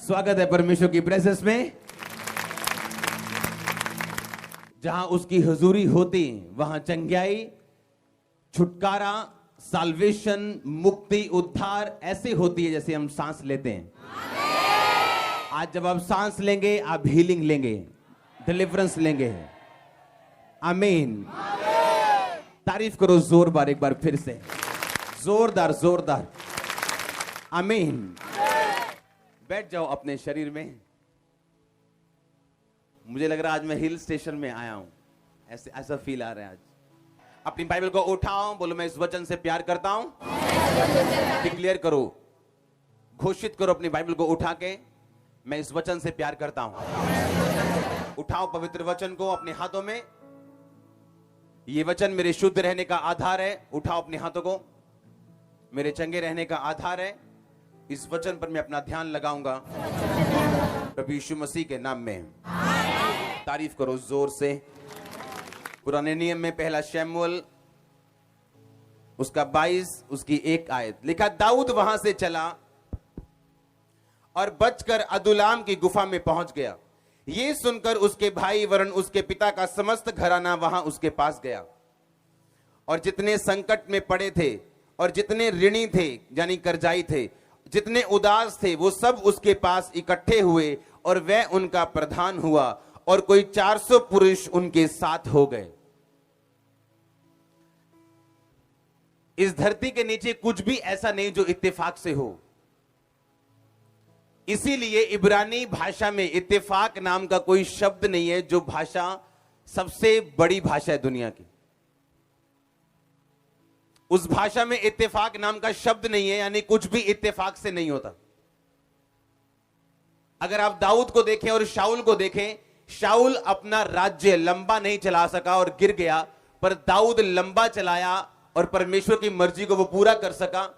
स्वागत है परमेश्वर की प्रेजेंस में। जहां उसकी हुजूरी होती वहां चंगाई, छुटकारा, साल्वेशन, मुक्ति, उद्धार ऐसे होती है जैसे हम सांस लेते हैं। आज जब आप सांस लेंगे आप हीलिंग लेंगे, डिलीवरेंस लेंगे। आमीन। तारीफ करो जोर बार, एक बार फिर से जोरदार जोरदार। आमीन। बैठ जाओ अपने शरीर में। मुझे लग रहा है आज मैं हिल स्टेशन में आया हूं, ऐसा फील आ रहा है आज। अपनी बाइबल को उठाओ, बोलो मैं इस वचन से प्यार करता हूं। डिक्लेयर करो, घोषित करो अपनी बाइबल को उठा के, मैं इस वचन से प्यार करता हूं। उठाओ पवित्र वचन को अपने हाथों में। ये वचन मेरे शुद्ध रहने का आधार है। उठाओ अपने हाथों को, मेरे चंगे रहने का आधार है। इस वचन पर मैं अपना ध्यान लगाऊंगा प्रभु यीशु मसीह के नाम में। तारीफ करो जोर से। पुराने नियम में पहला शमूएल उसका 22 उसकी 1 आयत लिखा, दाऊद वहां से चला और बचकर अदुल्लाम की गुफा में पहुंच गया। ये सुनकर उसके भाई वरन उसके पिता का समस्त घराना वहां उसके पास गया, और जितने संकट में पड़े थे और जितने ऋणी थे यानी कर्जाई थे, जितने उदास थे, वो सब उसके पास इकट्ठे हुए और वह उनका प्रधान हुआ, और कोई 400 पुरुष उनके साथ हो गए। इस धरती के नीचे कुछ भी ऐसा नहीं जो इत्तेफाक से हो। इसीलिए इब्रानी भाषा में इत्तेफाक नाम का कोई शब्द नहीं है, जो भाषा सबसे बड़ी भाषा है दुनिया की। उस भाषा में इत्तेफाक नाम का शब्द नहीं है, यानी कुछ भी इत्तेफाक से नहीं होता। अगर आप दाऊद को देखें और शाऊल को देखें, शाऊल अपना राज्य लंबा नहीं चला सका और गिर गया, पर दाऊद लंबा चलाया और परमेश्वर की मर्जी को वो पूरा कर सका।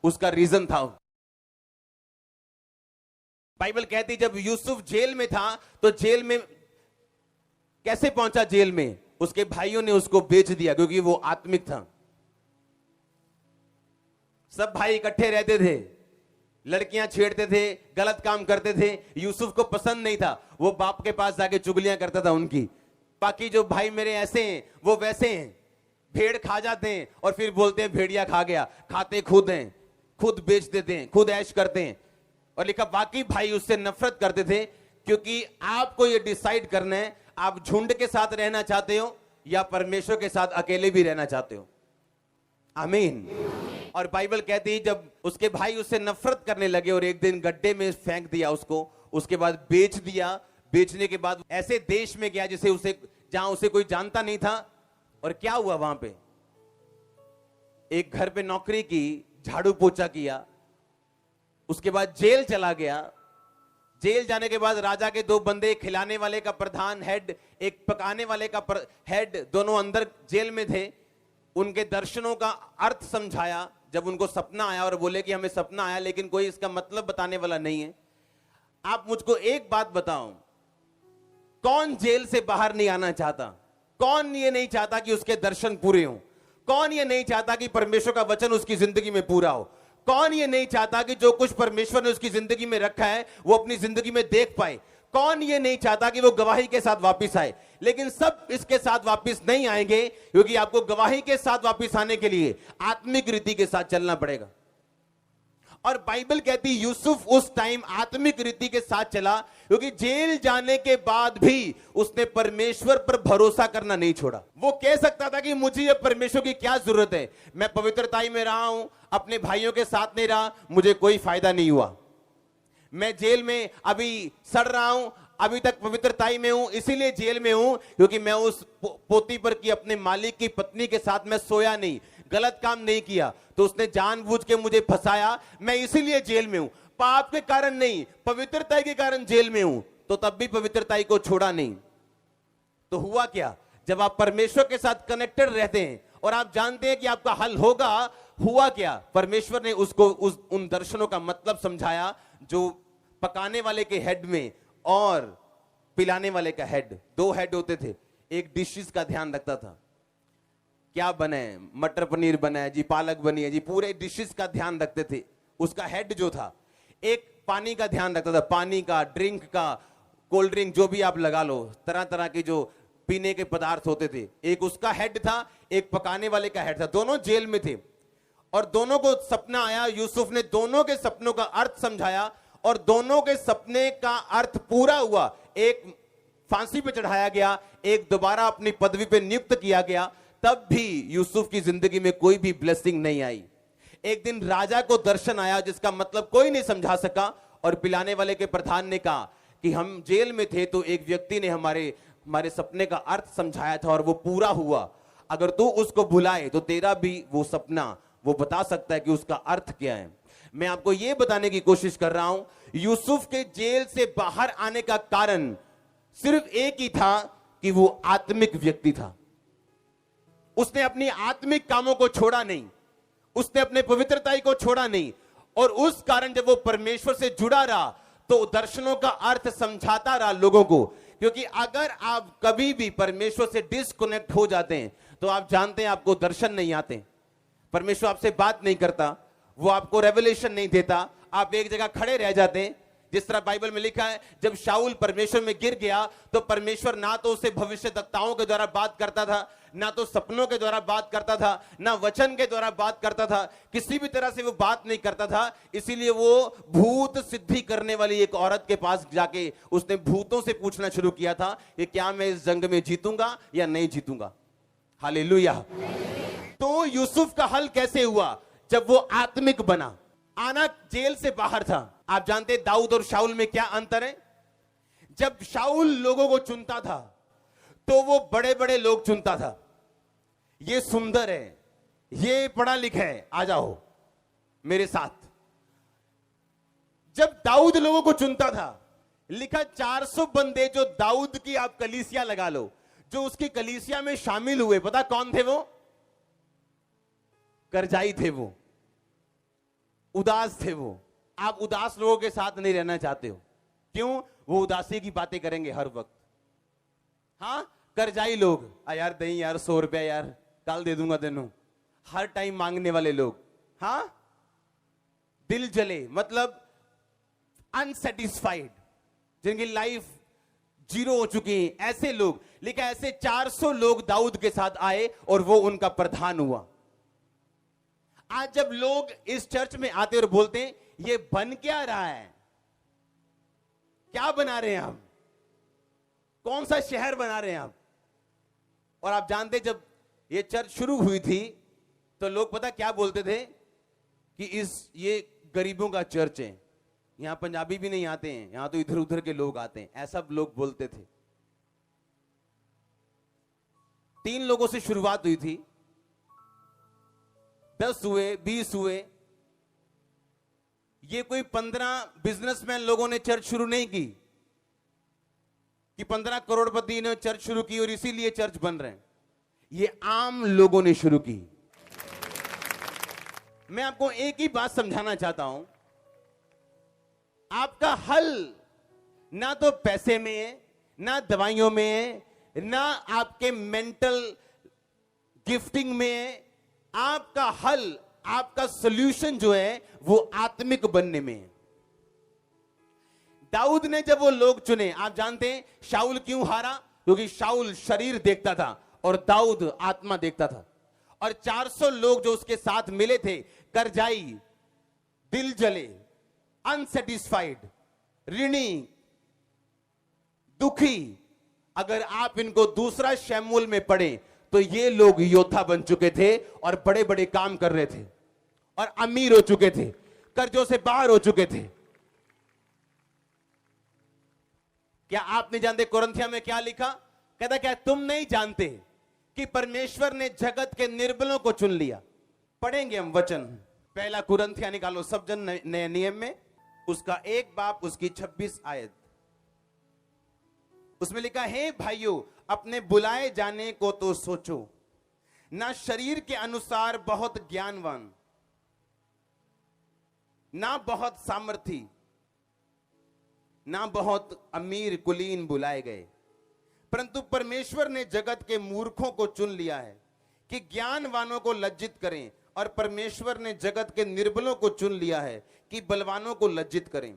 उसका रीजन था, बाइबल कहती जब यूसुफ जेल में था तो जेल में कैसे पहुंचा? जेल में उसके भाइयों ने उसको बेच दिया, क्योंकि वो आत्मिक था। सब भाई इकट्ठे रहते थे, लड़कियां छेड़ते थे, गलत काम करते थे। यूसुफ को पसंद नहीं था, वो बाप के पास जाके चुगलियां करता था उनकी। बाकी जो भाई मेरे ऐसे हैं वो वैसे हैं, भेड़ खा जाते हैं और फिर बोलते हैं भेड़िया खा गया। खाते खुद हैं, खुद बेच देते हैं, खुद ऐश करते हैं। और लिखा बाकी भाई उससे नफरत करते थे, क्योंकि आपको ये डिसाइड करना है आप झुंड के साथ रहना चाहते हो या परमेश्वर के साथ अकेले भी रहना चाहते हो। आमीन। और बाइबल कहती है जब उसके भाई उससे नफरत करने लगे और एक दिन गड्ढे में फेंक दिया उसको, उसके बाद बेच दिया। बेचने के बाद ऐसे देश में गया जिसे उसे जहां उसे कोई जानता नहीं था। और क्या हुआ वहां पे? एक घर पे नौकरी की, झाड़ू पोछा किया, उसके बाद जेल चला गया। जेल जाने के बाद राजा के 2 बंदे, एक खिलाने वाले का प्रधान हेड, एक पकाने वाले का हेड, दोनों अंदर जेल में थे। उनके दर्शनों का अर्थ समझाया। जब उनको सपना आया और बोले कि हमें सपना आया लेकिन कोई इसका मतलब बताने वाला नहीं है। आप मुझको एक बात बताओ, कौन जेल से बाहर नहीं आना चाहता? कौन ये नहीं चाहता कि उसके दर्शन पूरे हों? कौन ये नहीं चाहता कि परमेश्वर का वचन उसकी जिंदगी में पूरा हो? कौन ये नहीं चाहता कि जो कुछ परमेश्वर ने उसकी जिंदगी में रखा है वो अपनी जिंदगी में देख पाए? कौन ये नहीं चाहता कि वो गवाही के साथ वापस आए? लेकिन सब इसके साथ वापस नहीं आएंगे, क्योंकि आपको गवाही के साथ वापस आने के लिए आत्मिक रीति के साथ चलना पड़ेगा। और बाइबल कहती यूसुफ उस टाइम आत्मिक रीति के साथ चला, क्योंकि जेल जाने के बाद भी उसने परमेश्वर पर भरोसा करना नहीं छोड़ा। वो कह सकता था कि मुझे ये परमेश्वर की क्या जरूरत है, मैं पवित्रताई में रहा हूं, अपने भाइयों के साथ नहीं रहा, मुझे कोई फायदा नहीं हुआ। मैं जेल में अभी सड़ रहा हूं, अभी तक पवित्रताई में हूं, इसीलिए जेल में हूं क्योंकि मैं उस पोती पर की अपने मालिक की पत्नी के साथ मैं सोया नहीं, गलत काम नहीं किया, तो उसने जानबूझ के मुझे फंसाया, मैं इसीलिए जेल में हूं। पाप के कारण नहीं, पवित्रताई के कारण जेल में हूं। तो तब भी पवित्रताई को छोड़ा नहीं। तो हुआ क्या? जब आप परमेश्वर के साथ कनेक्टेड रहते हैं और आप जानते हैं कि आपका हल होगा, हुआ क्या? परमेश्वर ने उसको उन दर्शनों का मतलब समझाया, जो पकाने वाले के हेड में और पिलाने वाले का हेड, 2 हेड होते थे। एक डिशेस का ध्यान रखता था, क्या बने, मटर पनीर बना है जी, पालक बनी है जी, पूरे डिशेस का ध्यान रखते थे। उसका हेड जो था, एक पानी का ध्यान रखता था, पानी का, ड्रिंक का, कोल्ड ड्रिंक जो भी आप लगा लो, तरह तरह के जो पीने के पदार्थ होते थे। एक उसका हेड था, एक पकाने वाले का हेड था, दोनों जेल में थे और दोनों को सपना आया। यूसुफ ने दोनों के सपनों का अर्थ समझाया और दोनों के सपने का अर्थ पूरा हुआ। एक फांसी पे चढ़ाया गया, एक दोबारा अपनी पदवी पे नियुक्त किया गया, तब भी यूसुफ की जिंदगी में कोई भी ब्लेसिंग नहीं आई। एक दिन राजा को दर्शन आया जिसका मतलब कोई नहीं समझा सका और पिलाने वाले के प्रधान ने कहा कि हम जेल में थे तो एक व्यक्ति ने हमारे सपने का अर्थ समझाया था और वो पूरा हुआ। अगर तू उसको भुलाए तो तेरा भी वो सपना वो बता सकता है कि उसका अर्थ क्या है। मैं आपको यह बताने की कोशिश कर रहा हूं, यूसुफ के जेल से बाहर आने का कारण सिर्फ एक ही था कि वो आत्मिक व्यक्ति था। उसने अपनी आत्मिक कामों को छोड़ा नहीं, उसने अपने पवित्रताई को छोड़ा नहीं और उस कारण जब वो परमेश्वर से जुड़ा रहा तो दर्शनों का अर्थ समझाता रहा लोगों को। क्योंकि अगर आप कभी भी परमेश्वर से डिस्कनेक्ट हो जाते हैं तो आप जानते हैं आपको दर्शन नहीं आते, परमेश्वर आपसे बात नहीं करता, वो आपको रेवलेशन नहीं देता, आप एक जगह खड़े रह जाते हैं। जिस तरह बाइबल में लिखा है, जब शाऊल परमेश्वर में गिर गया तो परमेश्वर ना तो उसे भविष्यद्वक्ताओं के द्वारा बात करता था, ना तो सपनों के द्वारा बात करता था, ना वचन के द्वारा बात करता था, किसी भी तरह से वो बात नहीं करता था। इसीलिए वो भूत सिद्धि करने वाली एक औरत के पास जाके उसने भूतों से पूछना शुरू किया था कि क्या मैं इस जंग में जीतूंगा या नहीं जीतूंगा। हालेलुया। तो यूसुफ का हल कैसे हुआ? जब वो आत्मिक बना। आना जेल से बाहर था। आप जानते हैं दाऊद और शाऊल में क्या अंतर है? जब शाऊल लोगों को चुनता था तो वो बड़े बड़े लोग चुनता था, ये सुंदर है, ये पढ़ा लिखा है, आ जाओ मेरे साथ। जब दाऊद लोगों को चुनता था, लिखा 400 बंदे जो दाऊद की आप कलीसिया लगा लो, जो उसकी कलीसिया में शामिल हुए, पता कौन थे वो? करजाई थे, वो उदास थे। वो आप उदास लोगों के साथ नहीं रहना चाहते हो। क्यों? वो उदासी की बातें करेंगे हर वक्त। हाँ, करजाई लोग, यार दही यार 100 रुपया यार कल दे दूंगा तेनों, हर टाइम मांगने वाले लोग। हाँ, दिल जले मतलब अनसेटिस्फाइड, जिनकी लाइफ जीरो हो चुकी है, ऐसे लोग। लेकिन ऐसे 400 लोग दाऊद के साथ आए और वो उनका प्रधान हुआ। आज जब लोग इस चर्च में आते और बोलते हैं ये बन क्या रहा है, क्या बना रहे हैं हम, कौन सा शहर बना रहे हैं आप? और आप जानते जब ये चर्च शुरू हुई थी तो लोग पता क्या बोलते थे कि ये गरीबों का चर्च है, यहां पंजाबी भी नहीं आते हैं, यहां तो इधर उधर के लोग आते हैं, ऐसा लोग बोलते थे। 3 लोगों से शुरुआत हुई थी, 10 हुए, 20 हुए। ये कोई 15 बिजनेसमैन लोगों ने चर्च शुरू नहीं की कि 15 करोड़पति ने चर्च शुरू की और इसीलिए चर्च बन रहे हैं। ये आम लोगों ने शुरू की। मैं आपको एक ही बात समझाना चाहता हूं, आपका हल ना तो पैसे में है, ना दवाइयों में है, ना आपके मेंटल गिफ्टिंग में है। आपका हल, आपका सॉल्यूशन जो है वो आत्मिक बनने में है। दाऊद ने जब वो लोग चुने, आप जानते हैं शाऊल क्यों हारा? क्योंकि शाऊल शरीर देखता था और दाऊद आत्मा देखता था। और 400 लोग जो उसके साथ मिले थे, करजाई, दिल जले, अनसेटिस्फाइड, ऋणी, दुखी, अगर आप इनको दूसरा शमूएल में पढ़े तो ये लोग योद्धा बन चुके थे और बड़े बड़े काम कर रहे थे और अमीर हो चुके थे, कर्जों से बाहर हो चुके थे। क्या आप नहीं जानते कुरिन्थिया में क्या लिखा? कहता क्या तुम नहीं जानते कि परमेश्वर ने जगत के निर्बलों को चुन लिया? पढ़ेंगे हम वचन, पहला कुरिन्थिया निकालो सब जन नए नियम में, उसका 1 बाब उसकी 26 आयत। उसमें लिखा है, भाइयों अपने बुलाए जाने को तो सोचो, ना शरीर के अनुसार बहुत ज्ञानवान, ना बहुत सामर्थी, ना बहुत अमीर कुलीन बुलाए गए, परंतु परमेश्वर ने जगत के मूर्खों को चुन लिया है कि ज्ञानवानों को लज्जित करें, और परमेश्वर ने जगत के निर्बलों को चुन लिया है कि बलवानों को लज्जित करें।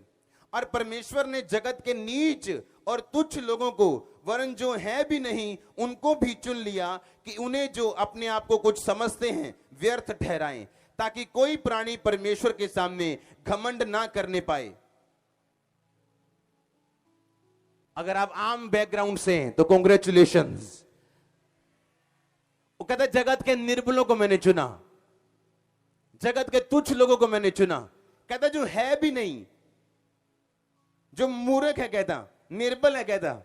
और परमेश्वर ने जगत के नीच और तुच्छ लोगों को वरन जो है भी नहीं उनको भी चुन लिया कि उन्हें जो अपने आप को कुछ समझते हैं व्यर्थ ठहराएं, ताकि कोई प्राणी परमेश्वर के सामने घमंड ना करने पाए। अगर आप आम बैकग्राउंड से हैं तो कांग्रेचुलेशंस। वो कहता जगत के निर्बलों को मैंने चुना, जगत के तुच्छ लोगों को मैंने चुना। कहता जो है भी नहीं, जो मूर्ख है, कहता निर्बल है, कहता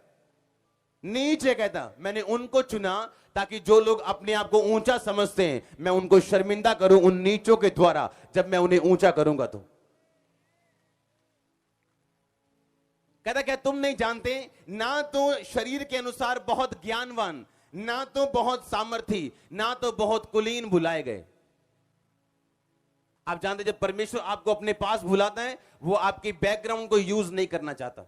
नीच है, कहता मैंने उनको चुना ताकि जो लोग अपने आप को ऊंचा समझते हैं मैं उनको शर्मिंदा करूं उन नीचों के द्वारा, जब मैं उन्हें ऊंचा करूंगा। तो कहता क्या तुम नहीं जानते, ना तो शरीर के अनुसार बहुत ज्ञानवान, ना तो बहुत सामर्थी, ना तो बहुत कुलीन बुलाए गए। आप जानते जब परमेश्वर आपको अपने पास बुलाता है वो आपकी बैकग्राउंड को यूज नहीं करना चाहता,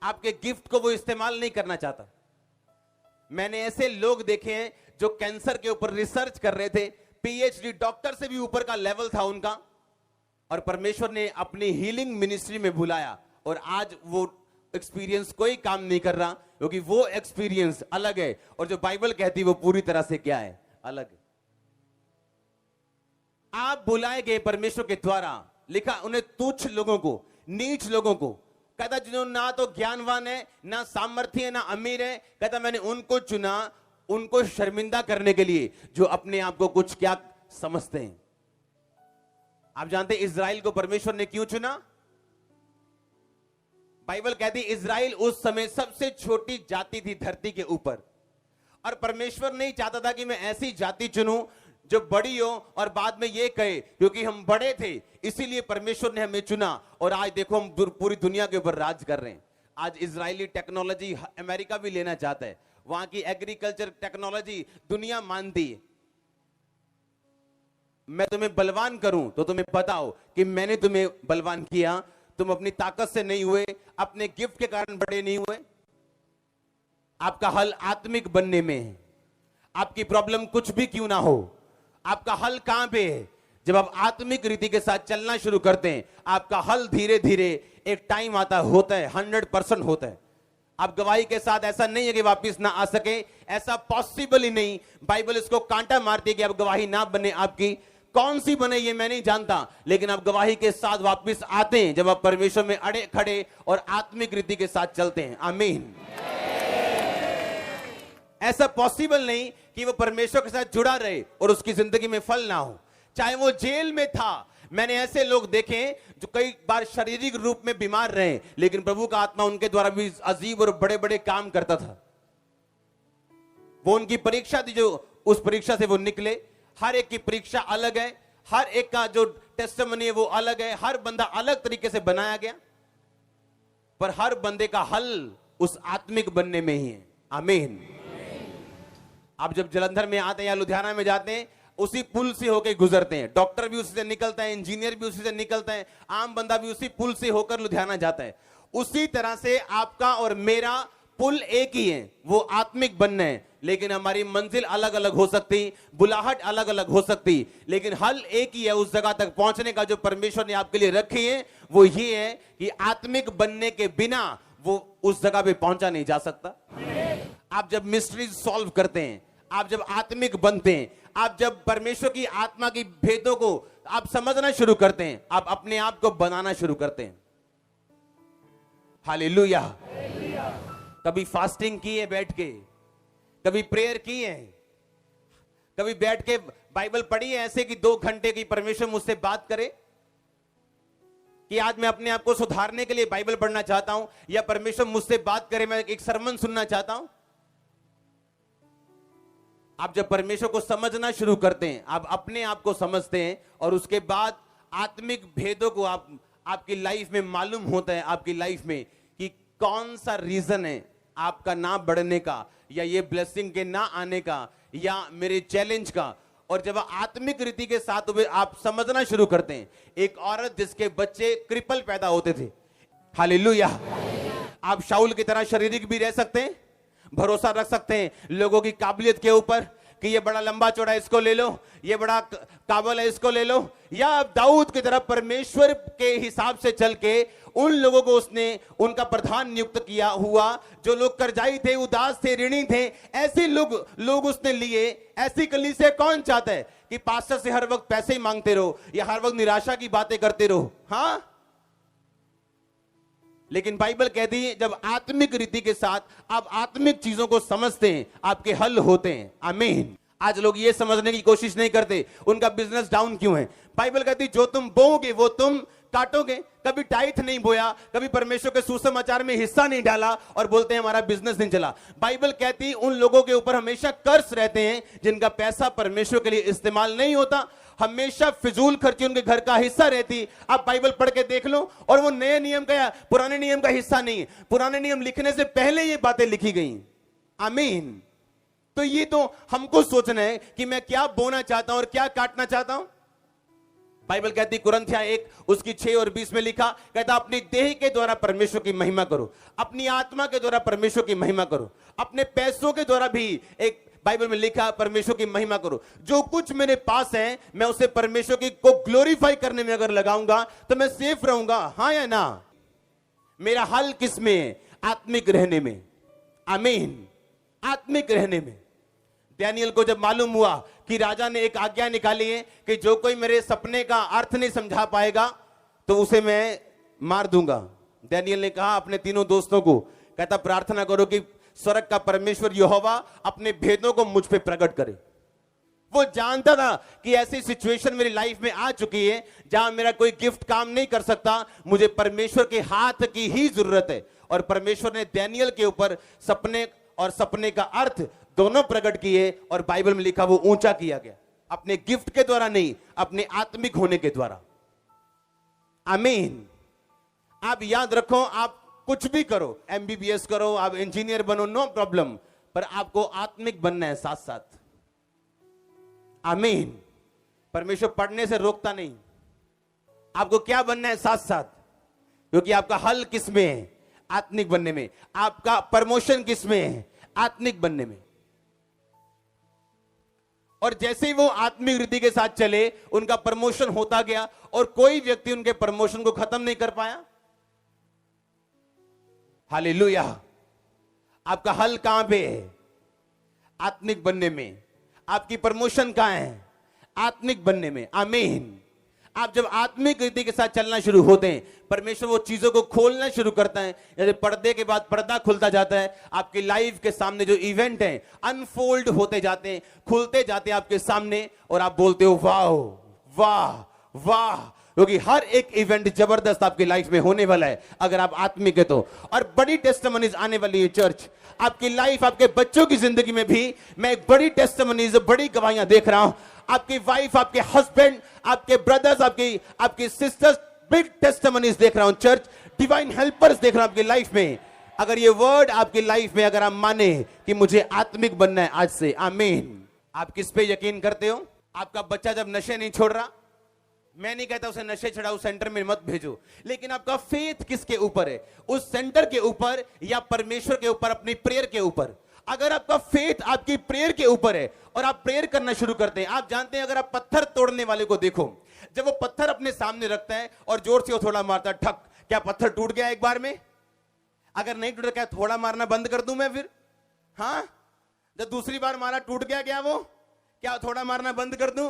आपके गिफ्ट को वो इस्तेमाल नहीं करना चाहता। मैंने ऐसे लोग देखे हैं जो कैंसर के ऊपर रिसर्च कर रहे थे, पीएचडी डॉक्टर से भी ऊपर का लेवल था उनका, और परमेश्वर ने अपनी हीलिंग मिनिस्ट्री में बुलाया और आज वो एक्सपीरियंस कोई काम नहीं कर रहा, क्योंकि वो एक्सपीरियंस अलग है और जो बाइबल कहती है वो पूरी तरह से क्या है, अलग है। आप बुलाए गए परमेश्वर के द्वारा, लिखा उन्हें तुच्छ लोगों को, नीच लोगों को। कहता जिन्होंने ना तो ज्ञानवान है, ना सामर्थ्य है, ना अमीर है, कहता मैंने उनको चुना उनको शर्मिंदा करने के लिए जो अपने आप को कुछ क्या समझते हैं। आप जानते हैं इजराइल को परमेश्वर ने क्यों चुना? बाइबल कहती है इजराइल उस समय सबसे छोटी जाति थी धरती के ऊपर, और परमेश्वर नहीं चाहता था कि मैं ऐसी जाति चुनूं जो बड़ी हो और बाद में ये कहे क्योंकि हम बड़े थे इसीलिए परमेश्वर ने हमें चुना, और आज देखो हम पूरी दुनिया के ऊपर राज कर रहे हैं। आज इजरायली टेक्नोलॉजी अमेरिका भी लेना चाहता है, वहां की एग्रीकल्चर टेक्नोलॉजी दुनिया मानती है। मैं तुम्हें बलवान करूं तो तुम्हें पता हो कि मैंने तुम्हें बलवान किया, तुम अपनी ताकत से नहीं हुए, अपने गिफ्ट के कारण बड़े नहीं हुए। आपका हल आत्मिक बनने में है। आपकी प्रॉब्लम कुछ भी क्यों ना हो, आपका हल कहां पे है? जब आप आत्मिक रीति के साथ चलना शुरू करते हैं आपका हल धीरे धीरे एक टाइम आता होता है 100% होता है। आप गवाही के साथ ऐसा नहीं है कि वापस ना आ सके, ऐसा पॉसिबल ही नहीं। बाइबल इसको कांटा मारती है कि अब गवाही ना बने, आपकी कौन सी बने ये मैं नहीं जानता, लेकिन आप गवाही के साथ वापस आते हैं जब आप परमेश्वर में अड़े खड़े और आत्मिक रीति के साथ चलते हैं। आमीन। ऐसा पॉसिबल नहीं कि वो परमेश्वर के साथ जुड़ा रहे और उसकी जिंदगी में फल ना हो, चाहे वो जेल में था। मैंने ऐसे लोग देखे जो कई बार शारीरिक रूप में बीमार रहे, लेकिन प्रभु का आत्मा उनके द्वारा भी अजीब और बड़े बड़े काम करता था। वो उनकी परीक्षा थी, जो उस परीक्षा से वो निकले। हर एक की परीक्षा अलग है, हर एक का जो टेस्टिमनी है वो अलग है, हर बंदा अलग तरीके से बनाया गया, पर हर बंदे का हल उस आत्मिक बनने में ही है। आमीन। आप जब जलंधर में आते हैं या लुधियाना में जाते हैं उसी पुल से होकर गुजरते हैं, डॉक्टर भी उसी से निकलता है, इंजीनियर भी उसी से निकलता है, आम बंदा भी उसी पुल से होकर लुधियाना जाता है। उसी तरह से आपका और मेरा पुल एक ही है, वो आत्मिक बनना है, लेकिन हमारी मंजिल अलग अलग हो सकती, बुलाहट अलग अलग हो सकती, लेकिन हल एक ही है। उस जगह तक पहुंचने का जो परमेश्वर ने आपके लिए रखी है वो ये है कि आत्मिक बनने के बिना वो उस जगह पे पहुंचा नहीं जा सकता। आप जब मिस्ट्रीज सॉल्व करते हैं, आप जब आत्मिक बनते हैं, आप जब परमेश्वर की आत्मा की भेदों को आप समझना शुरू करते हैं, आप अपने आप को बनाना शुरू करते हैं। हालेलुया। कभी फास्टिंग की है बैठ के, कभी प्रेयर की है, कभी बैठ के बाइबल पढ़ी है ऐसे कि 2 घंटे की परमेश्वर मुझसे बात करे कि आज मैं अपने आप को सुधारने के लिए बाइबल पढ़ना चाहता हूं, या परमेश्वर मुझसे बात करे मैं एक सरमन सुनना चाहता हूं। आप जब परमेश्वर को समझना शुरू करते हैं, आप अपने आप को समझते हैं, और उसके बाद आत्मिक भेदों को आपकी लाइफ में मालूम होता है, आपकी लाइफ में कि कौन सा रीजन है आपका ना बढ़ने का, या ये ब्लेसिंग के ना आने का, या मेरे चैलेंज का। और जब आत्मिक रीति के साथ हुए आप समझना शुरू करते हैं, एक औरत जिसके बच्चे क्रिपल पैदा होते थे, हालेलुया, आप शाऊल की तरह शारीरिक भी रह सकते हैं, भरोसा रख सकते हैं लोगों की काबिलियत के ऊपर कि ये बड़ा लंबा चौड़ा इसको ले लो, ये बड़ा काबल है इसको ले लो, या अब दाऊद की तरफ परमेश्वर के हिसाब से चल के उन लोगों को उसने उनका प्रधान नियुक्त किया हुआ, जो लोग कर्जाई थे, उदास थे, ऋणी थे, ऐसे लोग उसने लिए। ऐसी कलीसिया कौन चाहता है कि पास्टर से हर वक्त पैसे ही मांगते रहो या हर वक्त निराशा की बातें करते रहो? हाँ, लेकिन बाइबल कहती है जब आत्मिक रीति के साथ आप आत्मिक चीजों को समझते हैं, आपके हल होते हैं। आमीन। आज लोग ये समझने की कोशिश नहीं करते उनका बिजनेस डाउन क्यों है। बाइबल कहती जो तुम बोओगे वो तुम काटोगे। कभी टाइथ नहीं बोया, कभी परमेश्वर के सुसमाचार में हिस्सा नहीं डाला और बोलते हैं हमारा बिजनेस नहीं चला। बाइबल कहती उन लोगों के ऊपर हमेशा कर्ज रहते हैं जिनका पैसा परमेश्वर के लिए इस्तेमाल नहीं होता, हमेशा फिजूल खर्ची उनके घर का हिस्सा रहती। आप बाइबल पढ़ के देख लो, और वो नए नियम का या पुराने नियम का हिस्सा नहीं है। पुराने नियम लिखने से पहले ये बातें लिखी गई। आमीन। तो ये तो हमको सोचना है कि मैं क्या बोना चाहता हूं और क्या काटना चाहता हूं। बाइबल कहती कुरिन्थियों 1 उसकी 6 और 20 में लिखा, कहता अपनी देह के द्वारा परमेश्वर की महिमा करो, अपनी आत्मा के द्वारा परमेश्वर की महिमा करो, अपने पैसों के द्वारा भी एक बाइबल में लिखा परमेश्वर की महिमा करो। जो कुछ मेरे पास है मैं उसे परमेश्वर की को ग्लोरीफाई करने में अगर लगाऊंगा तो मैं सेफ रहूंगा। हाँ या ना? मेरा हल किस में है? आत्मिक रहने में। आमीन। आत्मिक रहने में। डैनियल को जब मालूम हुआ कि राजा ने एक आज्ञा निकाली है कि जो कोई मेरे सपने का अर्थ नहीं समझा पाएगा तो उसे मैं मार दूंगा, डैनियल ने कहा अपने तीनों दोस्तों को, कहता प्रार्थना करो कि स्वर्ग का परमेश्वर यहोवा अपने भेदों को मुझ पे प्रकट करे। वो जानता था कि ऐसी सिचुएशन मेरी लाइफ में आ चुकी है जहां मेरा कोई गिफ्ट काम नहीं कर सकता, मुझे परमेश्वर के हाथ की ही जरूरत है। और परमेश्वर ने डैनियल के ऊपर सपने और सपने का अर्थ दोनों प्रकट किए, और बाइबल में लिखा वो ऊंचा किया गया, अपने गिफ्ट के द्वारा नहीं, अपने आत्मिक होने के द्वारा। आमीन। आप याद रखो, आप कुछ भी करो, एमबीबीएस करो, आप इंजीनियर बनो, नो प्रॉब्लम, पर आपको आत्मिक बनना है साथ साथ। आमीन। परमेश्वर पढ़ने से रोकता नहीं, आपको क्या बनना है साथ साथ, क्योंकि आपका हल किस में है? आत्मिक बनने में। आपका प्रमोशन किस में है? आत्मिक बनने में। और जैसे ही वो आत्मिक रीति के साथ चले उनका प्रमोशन होता गया, और कोई व्यक्ति उनके प्रमोशन को खत्म नहीं कर पाया। हालेलुया। आपका हल कहां पे है? आत्मिक बनने में। आपकी प्रमोशन कहां है? आत्मिक बनने में। आमीन। आप जब आत्मिक रीति के साथ चलना शुरू होते हैं, परमेश्वर वो चीजों को खोलना शुरू करता है। जैसे पर्दे के बाद पर्दा खुलता जाता है, आपकी लाइफ के सामने जो इवेंट हैं अनफोल्ड होते जाते हैं, खुलते जाते हैं आपके सामने, और आप बोलते हो वाह वाह वाह, क्योंकि हर एक इवेंट जबरदस्त आपकी लाइफ में होने वाला है अगर आप आत्मिक है तो। और बड़ी टेस्टिमनीज आने वाली है चर्च, आपकी लाइफ, आपके बच्चों की जिंदगी में भी मैं एक बड़ी टेस्टिमनीज, बड़ी गवाहियां देख रहा हूं। आपकी वाइफ, आपके हस्बैंड, आपके ब्रदर्स, आपकी सिस्टर्स, बिग टेस्टिमनीज देख रहा हूं चर्च, डिवाइन हेल्पर्स देख रहा हूं आपकी लाइफ में। अगर ये वर्ड आपकी लाइफ में अगर आप माने कि मुझे आत्मिक बनना है आज से, आमीन। आप किस पे यकीन करते हो? आपका बच्चा जब नशे नहीं छोड़ रहा, मैं नहीं कहता उसे नशे छुड़ाओ सेंटर में मत भेजो, लेकिन आपका फेथ किसके ऊपर है? उस सेंटर के ऊपर या परमेश्वर के ऊपर, अपनी प्रेयर के ऊपर? अगर आपका फेथ आपकी प्रेयर के ऊपर है और आप प्रेयर करना शुरू करते हैं, आप जानते हैं अगर आप पत्थर तोड़ने वाले को देखो, जब वो पत्थर अपने सामने रखता है और जोर से वो थोड़ा मारता है, ठक, क्या पत्थर टूट गया एक बार में? अगर नहीं टूटा, क्या थोड़ा मारना बंद कर दूं मैं फिर? हाँ, जब दूसरी बार मारा टूट गया, क्या वो, क्या थोड़ा मारना बंद कर दूं?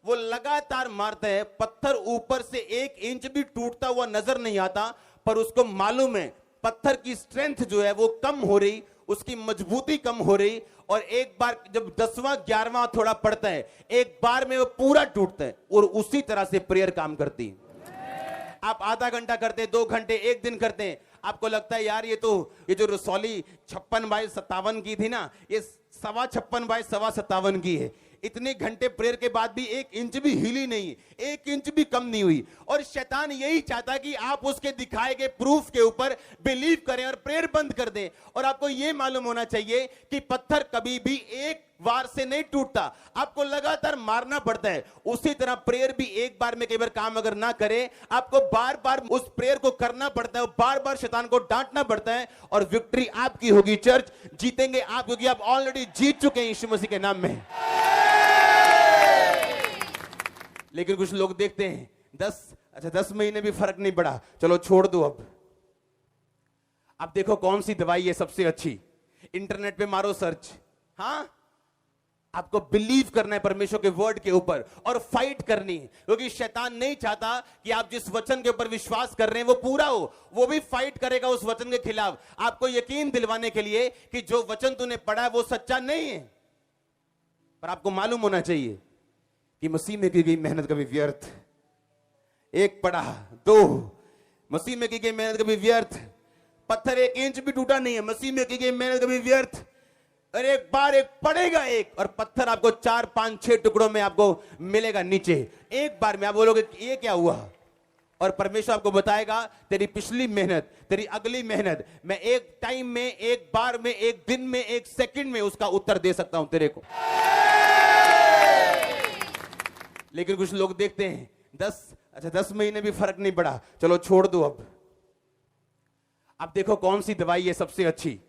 वो लगातार मारता है, पत्थर ऊपर से 1 इंच भी टूटता हुआ नजर नहीं आता, पर उसको मालूम है पत्थर की स्ट्रेंथ जो है वो कम हो रही, उसकी मजबूती कम हो रही, और एक बार जब 10वां 11वां थोड़ा पड़ता है, एक बार में वो पूरा टूटता है। और उसी तरह से प्रेयर काम करती है। आप आधा घंटा करते हैं, 2 घंटे, 1 दिन करते हैं, आपको लगता है यार ये जो रसौली 56x57 की थी ना, ये 56x57 की है। इतने घंटे प्रेयर के बाद भी 1 इंच भी हिली नहीं, 1 इंच भी कम नहीं हुई। और शैतान यही चाहता है कि आप उसके दिखाए गए प्रूफ के ऊपर बिलीव करें और प्रेयर बंद कर दें। और आपको यह मालूम होना चाहिए कि पत्थर कभी भी एक वार से नहीं टूटता, आपको लगातार मारना पड़ता है। उसी तरह प्रेयर भी एक बार में कई बार काम अगर ना करे, आपको बार बार उस प्रेयर को करना पड़ता है, बार बार शैतान को डांटना पड़ता है, और विक्ट्री आपकी होगी चर्च, जीतेंगे आप, क्योंकि आप ऑलरेडी जीत चुके हैं यीशु मसीह के नाम में। लेकिन कुछ लोग देखते हैं 10 महीने भी फर्क नहीं पड़ा, चलो छोड़ दो। अब देखो कौन सी दवाई है सबसे अच्छी। इंटरनेट पे मारो सर्च। हाँ, आपको बिलीव करना है परमेश्वर के वर्ड के ऊपर और फाइट करनी है, क्योंकि शैतान नहीं चाहता कि आप जिस वचन के ऊपर विश्वास कर रहे हैं वो पूरा हो। वो भी फाइट करेगा उस वचन के खिलाफ, आपको यकीन दिलवाने के लिए कि जो वचन तूने पढ़ा है वो सच्चा नहीं है। पर आपको मालूम होना चाहिए कि मसीह में की गई मेहनत कभी व्यर्थ। एक पढ़ा, 2, मसीह में की गई मेहनत कभी व्यर्थ। पत्थर 1 इंच भी टूटा नहीं है, मसीह में की गई मेहनत कभी व्यर्थ। और एक बार एक पड़ेगा एक, और पत्थर आपको 4, 5, 6 टुकड़ों में आपको मिलेगा नीचे। एक बार में आप बोलोगे ये क्या हुआ, और परमेश्वर आपको बताएगा तेरी पिछली मेहनत, तेरी अगली मेहनत मैं एक टाइम में, एक बार में, एक दिन में, एक सेकंड में उसका उत्तर दे सकता हूं तेरे को। लेकिन कुछ लोग देखते हैं 10 महीने भी फर्क नहीं पड़ा, चलो छोड़ दो। अब देखो कौन सी दवाई है सबसे अच्छी।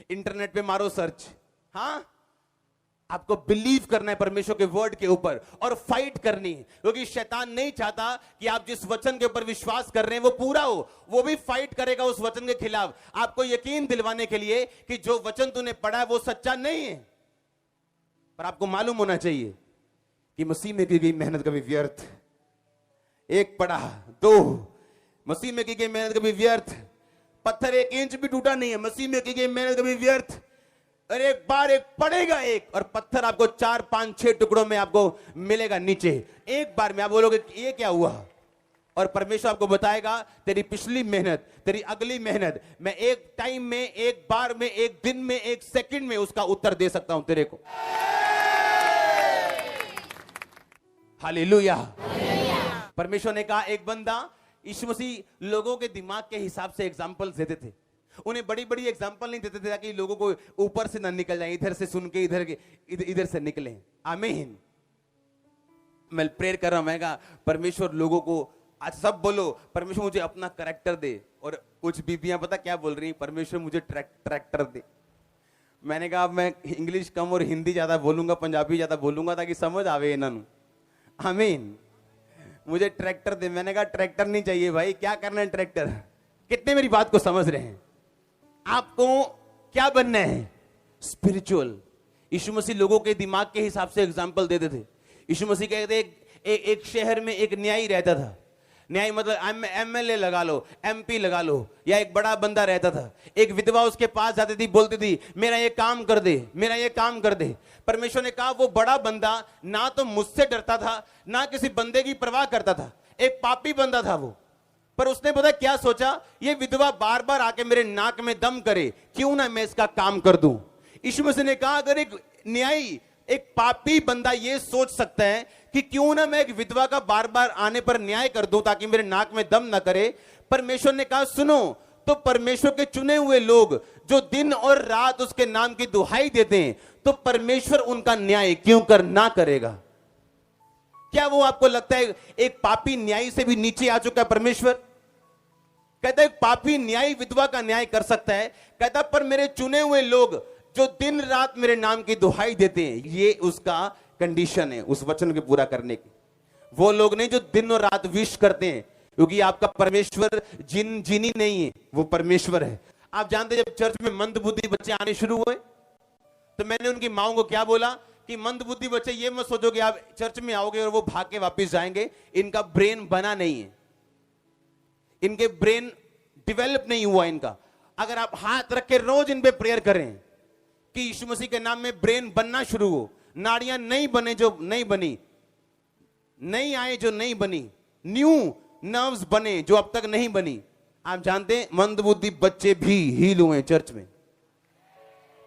इंटरनेट पे मारो सर्च। हाँ, आपको बिलीव करना है परमेश्वर के वर्ड के ऊपर और फाइट करनी है, क्योंकि शैतान नहीं चाहता कि आप जिस वचन के ऊपर विश्वास कर रहे हैं वो पूरा हो। वो भी फाइट करेगा उस वचन के खिलाफ, आपको यकीन दिलवाने के लिए कि जो वचन तूने पढ़ा है वो सच्चा नहीं है। पर आपको मालूम होना चाहिए कि मसीह में की गई मेहनत कभी व्यर्थ। एक पढ़ा, 2, मसीह में की गई मेहनत कभी व्यर्थ। पत्थर 1 इंच भी टूटा नहीं है, मसीह में की गई मेहनत कभी व्यर्थ। और एक बार एक पड़ेगा एक, और पत्थर आपको 4, 5, 6 टुकड़ों में आपको मिलेगा नीचे। एक बार में आप बोलोगे ये क्या हुआ, और परमेश्वर आपको बताएगा तेरी पिछली मेहनत, तेरी अगली मेहनत मैं एक टाइम में, एक बार में, एक दिन में, एक सेकंड में उसका उत्तर दे सकता हूं तेरे को। हालेलुया। परमेश्वर ने कहा, एक बंदा यीशु मसीह लोगों के दिमाग के हिसाब से एग्जाम्पल देते थे। उन्हें बड़ी बड़ी एग्जाम्पल नहीं देते थे ताकि लोगों को ऊपर से ना निकल जाए, इधर से सुन के इधर से निकले। आमीन। मैं प्रेयर कर रहा हूं, मैं कहा परमेश्वर लोगों को, आज सब बोलो परमेश्वर मुझे अपना करैक्टर दे। और कुछ बीबियां पता क्या बोल रही, परमेश्वर मुझे ट्रैक्टर दे। मैंने कहा मैं इंग्लिश कम और हिंदी ज्यादा बोलूंगा, पंजाबी ज्यादा बोलूंगा ताकि समझ आवे इन्होंने। आमीन। मुझे ट्रैक्टर दे। मैंने कहा ट्रैक्टर नहीं चाहिए भाई, क्या करना है ट्रैक्टर। कितने मेरी बात को समझ रहे हैं। आपको क्या बनना है, स्पिरिचुअल। यीशु मसीह लोगों के दिमाग के हिसाब से एग्जाम्पल देते थे। यीशु मसीह कहते एक शहर में एक न्यायी रहता था। न्यायी मतलब एमएलए लगा लो, एमपी लगा लो, या एक बड़ा बंदा रहता था। एक विधवा उसके पास जाती थी, बोलती थी मेरा ये काम कर दे, मेरा ये काम कर दे। परमेश्वर ने कहा वो बड़ा बंदा ना तो मुझसे डरता था, ना किसी बंदे की परवाह करता था। एक पापी बंदा था वो। पर उसने पता क्या सोचा, ये विधवा बार बार आके मेरे नाक में दम करे, क्यों ना मैं इसका काम कर दूं। यीशु मसीह ने कहा अगर एक न्यायी, एक पापी बंदा ये सोच सकता है कि क्यों ना मैं एक विधवा का बार बार आने पर न्याय कर दूं ताकि मेरे नाक में दम ना करे, परमेश्वर ने कहा सुनो, तो परमेश्वर के चुने हुए लोग जो दिन और रात उसके नाम की दुहाई देते हैं, तो परमेश्वर उनका न्याय क्यों कर ना करेगा। क्या वो आपको लगता है एक पापी न्यायी से भी नीचे आ चुका है परमेश्वर? कहता है पापी न्यायी विधवा का न्याय कर सकता है, कहता पर मेरे चुने हुए लोग जो दिन रात मेरे नाम की दुहाई देते हैं, ये उसका कंडीशन है उस वचन के पूरा करने की। वो लोग नहीं जो दिन और रात विश करते हैं, क्योंकि आपका परमेश्वर जिनी नहीं है, वो परमेश्वर है। आप जानते जब चर्च में मंदबुद्धि बच्चे आने शुरू हुए तो मैंने उनकी माओ को क्या बोला कि मंदबुद्धि बच्चे ये मत सोचो कि आप चर्च में आओगे और वो भाग के वापस जाएंगे। इनका ब्रेन बना नहीं है, इनके ब्रेन डेवलप नहीं हुआ इनका। अगर आप हाथ रख के रोज इन पे प्रेयर करें कि यीशु मसीह के नाम में ब्रेन बनना शुरू हो, नाड़ियां नहीं बने जो नहीं बनी, नहीं आए जो नहीं बनी, न्यू नर्व्स बने जो अब तक नहीं बनी। आप जानते हैं मंदबुद्धि बच्चे भी हील हुए चर्च में,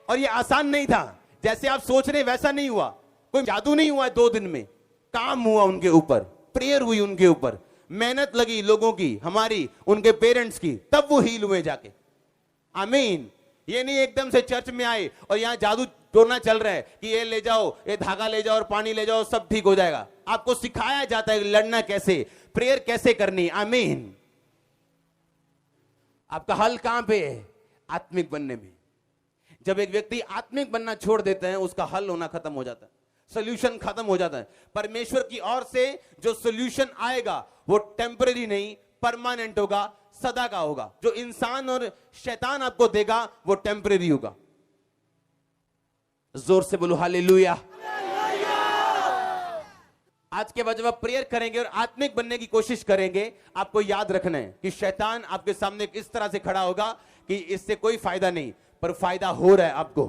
और ये आसान नहीं था जैसे आप सोच रहे वैसा नहीं हुआ। कोई जादू नहीं हुआ, 2 दिन में काम हुआ उनके ऊपर, प्रेयर हुई उनके ऊपर, मेहनत लगी लोगों की, हमारी, उनके पेरेंट्स की, तब वो हील हुए जाके। आमीन। ये नहीं एकदम से चर्च में आए और यहां जादू टोना चल रहा है कि ये ले जाओ, ये धागा ले जाओ और पानी ले जाओ, सब ठीक हो जाएगा। आपको सिखाया जाता है लड़ना कैसे, प्रेयर कैसे करनी। आमीन। आपका हल कहां पे है? आत्मिक बनने में। जब एक व्यक्ति आत्मिक बनना छोड़ देता है, उसका हल होना खत्म हो जाता है, सोल्यूशन खत्म हो जाता है। परमेश्वर की ओर से जो सोल्यूशन आएगा वो टेम्पररी नहीं, परमानेंट होगा, सदा का होगा। जो इंसान और शैतान आपको देगा वो टेम्पररी होगा। जोर से बोलो हालेलुया। आज के बाद जब आप प्रेयर करेंगे और आत्मिक बनने की कोशिश करेंगे, आपको याद रखना है कि शैतान आपके सामने इस तरह से खड़ा होगा कि इससे कोई फायदा नहीं, पर फायदा हो रहा है आपको।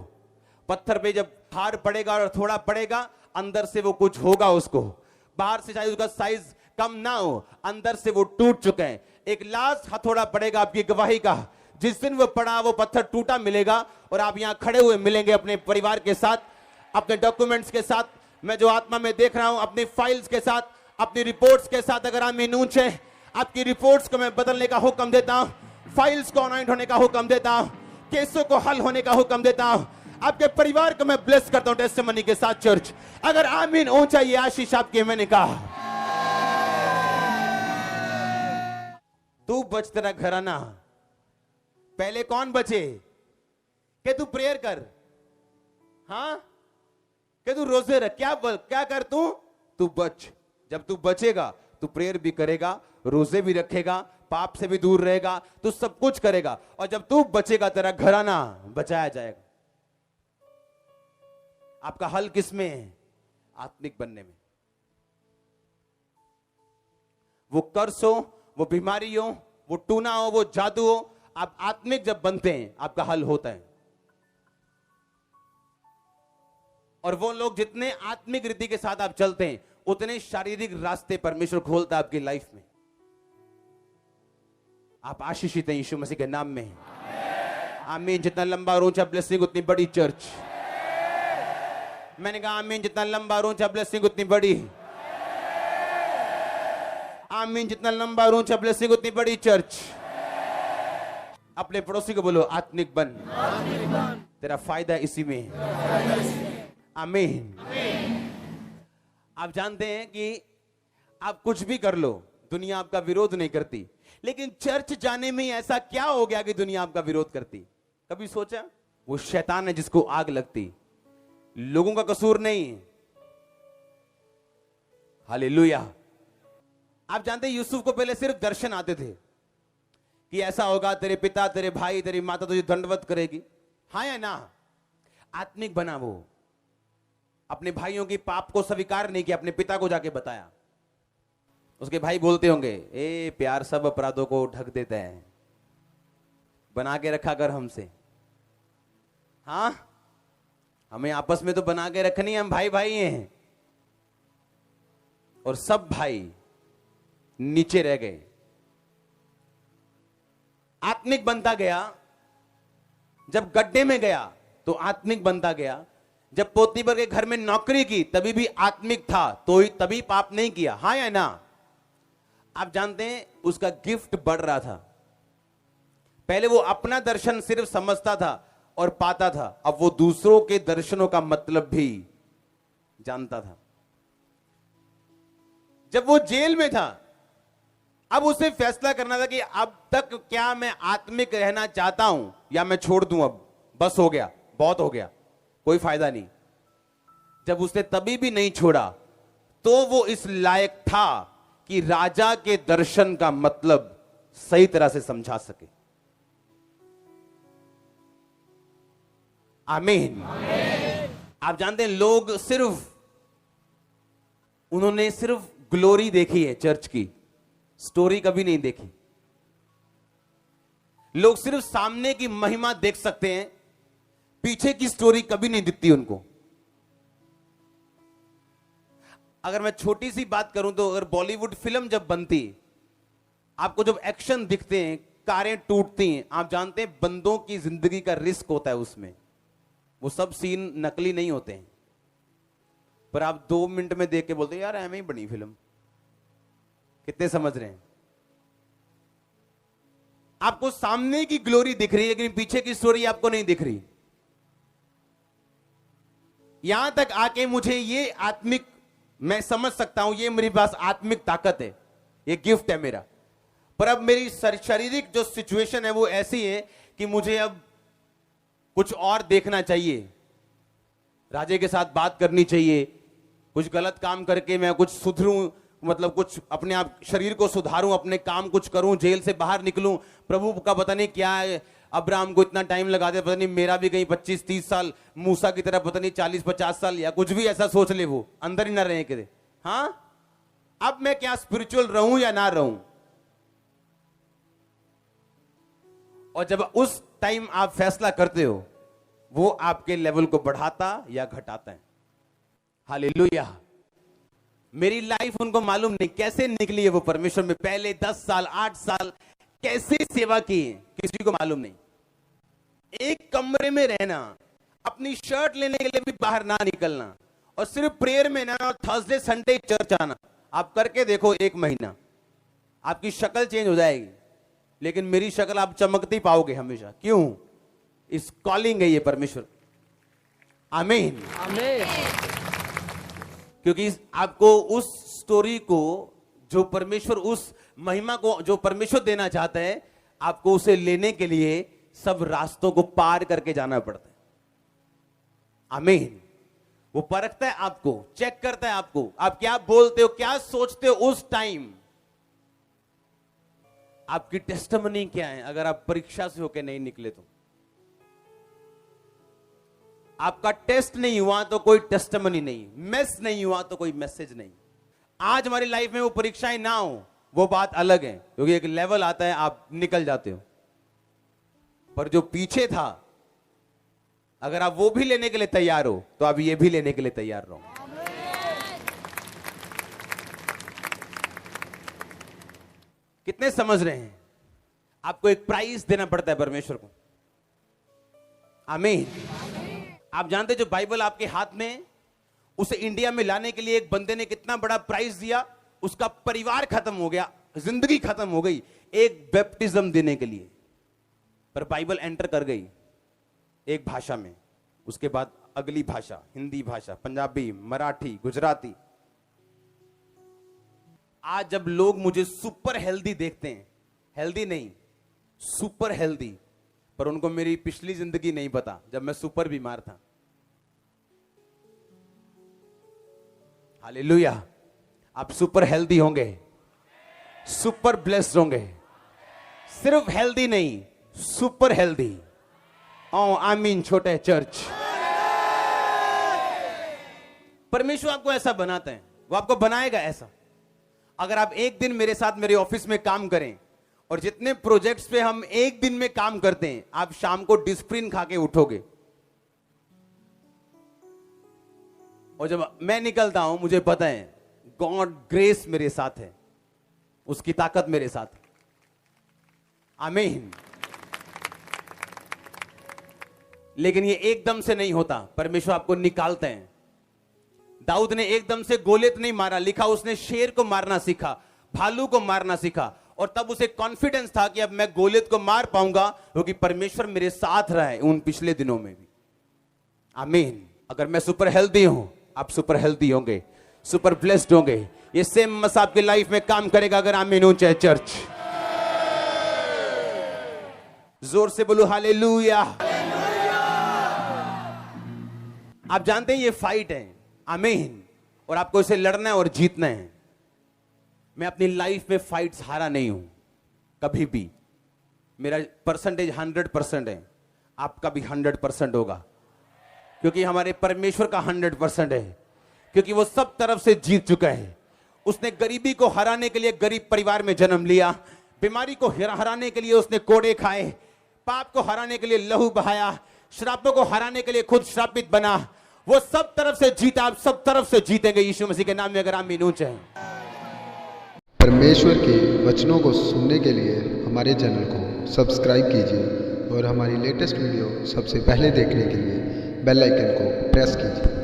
पत्थर पे जब हार पड़ेगा और थोड़ा पड़ेगा, अंदर से वो कुछ होगा उसको। बाहर से चाहे उसका साइज कम ना हो, अंदर से वो टूट चुके हैं। एक लास्ट हथौड़ा पड़ेगा आपकी गवाही का। जिस दिन वो पड़ा वो पत्थर टूटा मिलेगा और आप यहां खड़े हुए मिलेंगे अपने परिवार के साथ, अपने डॉक्यूमेंट्स के साथ। मैं जो आत्मा में देख रहा हूं, अपनी फाइल्स के साथ, अपनी रिपोर्ट्स के साथ। अगर आप मीनूंच है, आपकी रिपोर्ट्स को मैं बदलने का हुक्म देता हूं, फाइल्स को अनॉइंट होने का हुक्म देता हूं, केसों को हल होने का हुक्म देता हूं। आपके परिवार को मैं ब्लेस करता हूं टेस्टिमनी के साथ। चर्च, अगर आमीन ऊंचा, ये आशीष आपकी। मैंने कहा तू बच, तेरा घराना। पहले कौन बचे? कि तू प्रेयर कर, हां, कि तू रोजे रख। क्या कर तू बच। जब तू बचेगा तू प्रेयर भी करेगा, रोजे भी रखेगा, पाप से भी दूर रहेगा, तू सब कुछ करेगा। और जब तू बचेगा तेरा घराना बचाया जाएगा। आपका हल किस में है? आत्मिक बनने में। वो कर्स हो, वो बीमारी हो, वो टूना हो, वो जादू हो, आप आत्मिक जब बनते हैं आपका हल होता है। और वो लोग जितने आत्मिक रीति के साथ आप चलते हैं, उतने शारीरिक रास्ते परमेश्वर खोलता है आपकी लाइफ में। आप आशीषित हैं यीशु मसीह के नाम में। आमीन। जितना लंबा और ऊंचा ब्लेसिंग उतनी बड़ी चर्च। मैंने कहा आमीन। जितना लंबा और ऊंचा ब्लेसिंग उतनी बड़ी। आमीन। जितना लंबा और ऊंचा ब्लेसिंग उतनी बड़ी चर्च। अपने पड़ोसी को बोलो आत्मिक बन, तेरा फायदा इसी में। आमीन। आप जानते हैं कि आप कुछ भी कर लो, दुनिया आपका विरोध नहीं करती, लेकिन चर्च जाने में ऐसा क्या हो गया कि दुनिया आपका विरोध करती? कभी सोचा? वो शैतान है जिसको आग लगती, लोगों का कसूर नहीं। हालेलुया। आप जानते हैं यूसुफ को पहले सिर्फ दर्शन आते थे कि ऐसा होगा, तेरे पिता, तेरे भाई, तेरी माता तुझे दंडवत करेगी। हाँ या ना? आत्मिक बना वो। अपने भाइयों की पाप को स्वीकार नहीं किया, अपने पिता को जाके बताया। उसके भाई बोलते होंगे, ए प्यार सब अपराधों को ढक देता है, बना के रखा कर हमसे। हाँ, हमें आपस में तो बना के रखनी है, हम भाई भाई हैं। और सब भाई नीचे रह गए। आत्मिक बनता गया। जब गड्ढे में गया तो आत्मिक बनता गया। जब पोतीपर के घर में नौकरी की तभी भी आत्मिक था, तो तभी पाप नहीं किया। हाँ या ना? आप जानते हैं उसका गिफ्ट बढ़ रहा था। पहले वो अपना दर्शन सिर्फ समझता था और पाता था, अब वो दूसरों के दर्शनों का मतलब भी जानता था। जब वो जेल में था, अब उसे फैसला करना था कि अब तक क्या मैं आत्मिक रहना चाहता हूं या मैं छोड़ दूं, अब बस हो गया, बहुत हो गया, कोई फायदा नहीं। जब उसने तभी भी नहीं छोड़ा, तो वो इस लायक था कि राजा के दर्शन का मतलब सही तरह से समझा सके। आमीन। आप जानते हैं लोग उन्होंने सिर्फ ग्लोरी देखी है, चर्च की स्टोरी कभी नहीं देखी। लोग सिर्फ सामने की महिमा देख सकते हैं, पीछे की स्टोरी कभी नहीं दिखती उनको। अगर मैं छोटी सी बात करूं तो अगर बॉलीवुड फिल्म जब बनती, आपको जब एक्शन दिखते हैं, कारें टूटती हैं, आप जानते हैं बंदों की जिंदगी का रिस्क होता है उसमें। वो सब सीन नकली नहीं होते हैं, पर आप 2 मिनट में देख के बोलते हैं यार ऐਵੇਂ ही बनी फिल्म। कितने समझ रहे हैं? आपको सामने की ग्लोरी दिख रही है, लेकिन पीछे की स्टोरी आपको नहीं दिख रही। यहां तक आके मुझे ये आत्मिक, मैं समझ सकता हूं ये मेरे पास आत्मिक ताकत है, ये गिफ्ट है मेरा। पर अब मेरी शारीरिक जो सिचुएशन है वो ऐसी है कि मुझे अब कुछ और देखना चाहिए, राजे के साथ बात करनी चाहिए, कुछ गलत काम करके मैं कुछ सुधरूं, मतलब कुछ अपने आप शरीर को सुधारूं, अपने काम कुछ करूं, जेल से बाहर निकलूं। प्रभु का पता नहीं क्या है, अब्राहम को इतना टाइम लगा दे, पता नहीं मेरा भी कहीं 25-30 साल, मूसा की तरह पता नहीं 40-50 साल, या कुछ भी ऐसा सोच ले, वो अंदर ही ना रहे कदे। हाँ, अब मैं क्या स्पिरिचुअल रहूं या ना रहूं? और जब उस टाइम आप फैसला करते हो, वो आपके लेवल को बढ़ाता या घटाता है। हालेलुया। मेरी लाइफ उनको मालूम नहीं कैसे निकली है वो परमेश्वर में, पहले 10 साल 8 साल कैसे सेवा की, किसी को मालूम नहीं। एक कमरे में रहना, अपनी शर्ट लेने के लिए भी बाहर ना निकलना, और सिर्फ प्रेयर में ना, और थर्सडे संडे चर्च आना। आप करके देखो 1 महीना, आपकी शक्ल चेंज हो जाएगी, लेकिन मेरी शक्ल आप चमकती पाओगे हमेशा। क्यों? इस कॉलिंग है ये परमेश्वर। आमीन आमीन। क्योंकि आपको उस स्टोरी को, जो परमेश्वर, उस महिमा को जो परमेश्वर देना चाहता है, आपको उसे लेने के लिए सब रास्तों को पार करके जाना पड़ता है। आमीन। वो परखता है आपको, चेक करता है आपको, आप क्या बोलते हो, क्या सोचते हो उस टाइम, आपकी टेस्टिमनी क्या है। अगर आप परीक्षा से होकर नहीं निकले तो, आपका टेस्ट नहीं हुआ तो कोई टेस्टिमनी नहीं, मेस नहीं हुआ तो कोई मैसेज नहीं। आज हमारी लाइफ में वो परीक्षाएं ना हो, वो बात अलग है, क्योंकि एक लेवल आता है आप निकल जाते हो। पर जो पीछे था, अगर आप वो भी लेने के लिए तैयार हो, तो आप ये भी लेने के लिए तैयार रहो। कितने समझ रहे हैं? आपको एक प्राइस देना पड़ता है परमेश्वर को। आमीन। आप जानते जो बाइबल आपके हाथ में, उसे इंडिया में लाने के लिए एक बंदे ने कितना बड़ा प्राइस दिया। उसका परिवार खत्म हो गया, जिंदगी खत्म हो गई, एक बैप्टिज्म देने के लिए। पर बाइबल एंटर कर गई एक भाषा में, उसके बाद अगली भाषा, हिंदी भाषा, पंजाबी, मराठी, गुजराती। आज जब लोग मुझे सुपर हेल्दी देखते हैं, हेल्दी नहीं, सुपर हेल्दी, पर उनको मेरी पिछली जिंदगी नहीं पता, जब मैं सुपर बीमार था। हालेलुया। आप सुपर हेल्दी होंगे, सुपर ब्लेस्ड होंगे, सिर्फ हेल्दी नहीं, सुपर हेल्दी। ओ आमीन। छोटे चर्च, परमेश्वर आपको ऐसा बनाता है, वो आपको बनाएगा ऐसा। अगर आप एक दिन मेरे साथ मेरे ऑफिस में काम करें, और जितने प्रोजेक्ट्स पे हम एक दिन में काम करते हैं, आप शाम को डिस्प्रिन खा के उठोगे। और जब मैं निकलता हूं, मुझे पता है गॉड ग्रेस मेरे साथ है, उसकी ताकत मेरे साथ है। आमीन। लेकिन ये एकदम से नहीं होता, परमेश्वर आपको निकालते हैं। दाऊद ने एकदम से गोलियत नहीं मारा, लिखा उसने शेर को मारना सीखा, भालू को मारना सीखा, और तब उसे कॉन्फिडेंस था कि अब मैं गोलियत को मार पाऊंगा, क्योंकि परमेश्वर मेरे साथ रहा है उन पिछले दिनों में भी। आमीन। अगर मैं सुपर हेल्दी हूं, आप सुपर हेल्दी होंगे, सुपर ब्लेस्ड होंगे। ये सेम मस आपकी लाइफ में काम करेगा अगर आमीन हो चाहे चर्च। जोर से बोलो हालेलुया। आप जानते हैं ये फाइट है, आमीन, और आपको इसे लड़ना है और जीतना है। मैं अपनी लाइफ में फाइट्स हारा नहीं हूं कभी भी। मेरा परसेंटेज 100% है, आपका भी 100% होगा, क्योंकि हमारे परमेश्वर का 100% है, क्योंकि वो सब तरफ से जीत चुका है। उसने गरीबी को हराने के लिए गरीब परिवार में जन्म लिया, बीमारी को हराने के लिए उसने कोड़े खाए, पाप को हराने के लिए लहू बहाया, श्रापों को हराने के लिए खुद श्रापित बना। वो सब तरफ से जीता, आप सब तरफ से जीतेंगे यीशु मसीह के नाम में अगर आमीन ऊंचे हैं। परमेश्वर के वचनों को सुनने के लिए हमारे चैनल को सब्सक्राइब कीजिए और हमारी लेटेस्ट वीडियो सबसे पहले देखने के लिए बेल आइकन को प्रेस कीजिए।